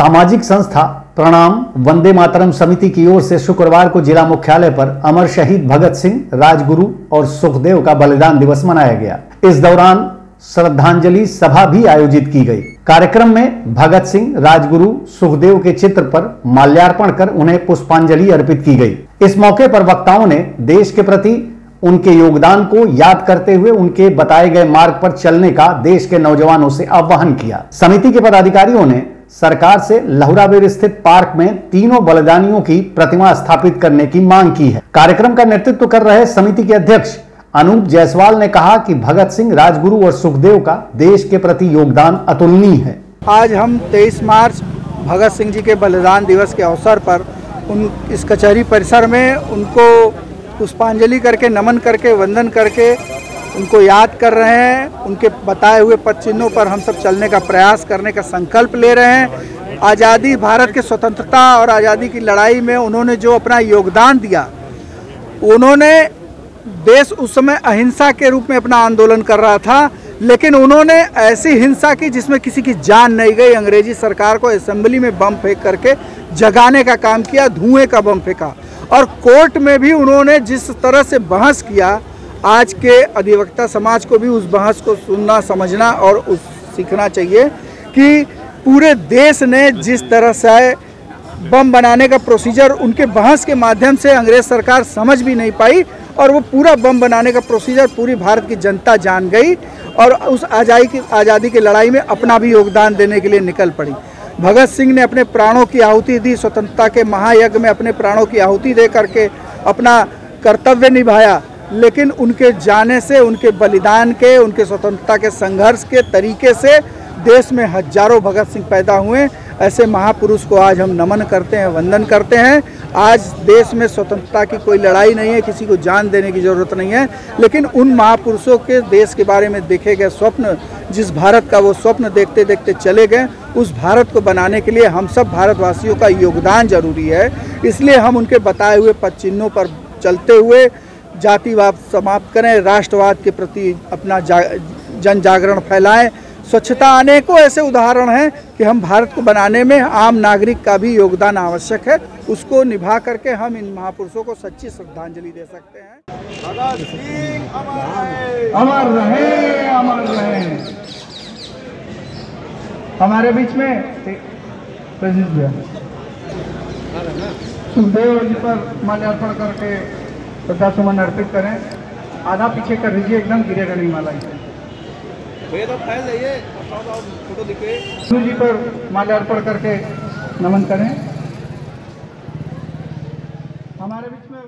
सामाजिक संस्था प्रणाम वंदे मातरम समिति की ओर से शुक्रवार को जिला मुख्यालय पर अमर शहीद भगत सिंह, राजगुरु और सुखदेव का बलिदान दिवस मनाया गया। इस दौरान श्रद्धांजलि सभा भी आयोजित की गई। कार्यक्रम में भगत सिंह, राजगुरु, सुखदेव के चित्र पर माल्यार्पण कर उन्हें पुष्पांजलि अर्पित की गई। इस मौके पर वक्ताओं ने देश के प्रति उनके योगदान को याद करते हुए उनके बताए गए मार्ग पर चलने का देश के नौजवानों से आह्वान किया। समिति के पदाधिकारियों ने सरकार से लहुराबेर स्थित पार्क में तीनों बलिदानियों की प्रतिमा स्थापित करने की मांग की है। कार्यक्रम का नेतृत्व कर रहे समिति के अध्यक्ष अनूप जायसवाल ने कहा कि भगत सिंह, राजगुरु और सुखदेव का देश के प्रति योगदान अतुलनीय है। आज हम 23 मार्च भगत सिंह जी के बलिदान दिवस के अवसर पर इस कचहरी परिसर में उनको पुष्पांजलि करके, नमन करके, वंदन करके उनको याद कर रहे हैं। उनके बताए हुए पद चिन्हों पर हम सब चलने का प्रयास करने का संकल्प ले रहे हैं। आज़ादी, भारत के स्वतंत्रता और आज़ादी की लड़ाई में उन्होंने जो अपना योगदान दिया, उन्होंने देश उस समय अहिंसा के रूप में अपना आंदोलन कर रहा था, लेकिन उन्होंने ऐसी हिंसा की जिसमें किसी की जान नहीं गई। अंग्रेजी सरकार को असेंबली में बम फेंक करके जगाने का काम किया, धुएं का बम फेंका। और कोर्ट में भी उन्होंने जिस तरह से बहस किया, आज के अधिवक्ता समाज को भी उस बहस को सुनना, समझना और सीखना चाहिए कि पूरे देश ने जिस तरह से बम बनाने का प्रोसीजर उनके बहस के माध्यम से अंग्रेज सरकार समझ भी नहीं पाई, और वो पूरा बम बनाने का प्रोसीजर पूरी भारत की जनता जान गई और उस आज़ादी की लड़ाई में अपना भी योगदान देने के लिए निकल पड़ी। भगत सिंह ने अपने प्राणों की आहुति दी, स्वतंत्रता के महायज्ञ में अपने प्राणों की आहुति दे करके अपना कर्तव्य निभाया, लेकिन उनके जाने से, उनके बलिदान के, उनके स्वतंत्रता के संघर्ष के तरीके से देश में हजारों भगत सिंह पैदा हुए। ऐसे महापुरुष को आज हम नमन करते हैं, वंदन करते हैं। आज देश में स्वतंत्रता की कोई लड़ाई नहीं है, किसी को जान देने की ज़रूरत नहीं है, लेकिन उन महापुरुषों के देश के बारे में देखे गए स्वप्न, जिस भारत का वो स्वप्न देखते देखते चले गए, उस भारत को बनाने के लिए हम सब भारतवासियों का योगदान जरूरी है। इसलिए हम उनके बताए हुए पद चिन्हों पर चलते हुए जातिवाद समाप्त करें, राष्ट्रवाद के प्रति अपना जन जागरण फैलाएं। स्वच्छता, अनेकों ऐसे उदाहरण हैं कि हम भारत को बनाने में आम नागरिक का भी योगदान आवश्यक है। उसको निभा करके हम इन महापुरुषों को सच्ची श्रद्धांजलि दे सकते हैं। भगत सिंह अमर रहे, अमर रहे। हमारे बीच में सुखदेव जी पर माल्यार्पण करके श्रद्धा सुमन अर्पित करें। आधा पीछे कर दीजिए, एकदम गिरेगा नहीं माला। तो फैल जाइए, फोटो दिखे। जी पर माल्यार्पण करके नमन करें। हमारे बीच में